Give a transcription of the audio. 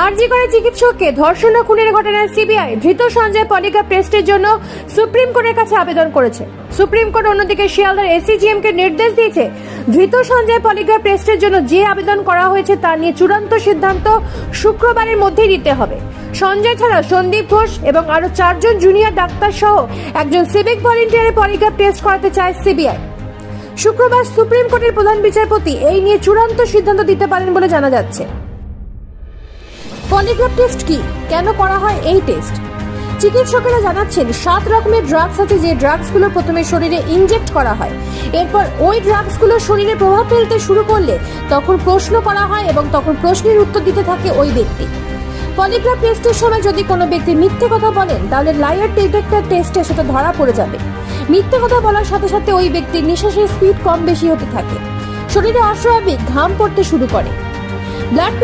আরজি করে চিকিৎসককে ধর্ষণ ও খুনের ঘটনায় সিবিআই ধৃত সঞ্জয় পলিগ্রাফ টেস্টের জন্য সুপ্রিম কোর্টের কাছে আবেদন করেছে। সুপ্রিম কোর্ট অন্যদিকে শিয়ালদার এসিজিএম কে নির্দেশ দিয়েছে ধৃত সঞ্জয় পলিগ্রাফ টেস্টের জন্য যে আবেদন করা হয়েছে তা নিয়ে চূড়ান্ত সিদ্ধান্ত শুক্রবারের মধ্যেই দিতে হবে। সঞ্জয় ছাড়া সন্দীপ ঘোষ এবং আরো 4 জন জুনিয়র ডাক্তার সহ একজন সিভিক ভলেন্টিয়ারের পলিগ্রাফ টেস্ট করাতে চায় সিবিআই। শুক্রবার সুপ্রিম কোর্টের প্রধান বিচারপতি এই নিয়ে চূড়ান্ত সিদ্ধান্ত দিতে পারেন বলে জানা যাচ্ছে। পলিগ্রাফ টেস্ট কি, কেন করা হয় এই টেস্ট? চিকিৎসকেরা জানাচ্ছেন 7 রকমের ড্রাগস আছে, যে ড্রাগসগুলো প্রথমে শরীরে ইনজেক্ট করা হয়। এরপর ওই ড্রাগসগুলো শরীরে প্রভাব ফেলতে শুরু করলে তখন প্রশ্ন করা হয় এবং তখন প্রশ্নের উত্তর দিতে থাকে ওই ব্যক্তি। পলিগ্রাফ টেস্টের সময় যদি কোনো ব্যক্তি মিথ্যে কথা বলেন তাহলে লায়ার ডিটেক্টর টেস্টে সেটা ধরা পড়ে যাবে। মিথ্যে কথা বলার সাথে সাথে ওই ব্যক্তির নিঃশ্বাসের স্পিড কম বেশি হতে থাকে, শরীরে অস্বাভাবিক ঘাম পড়তে শুরু করে, ব্লাড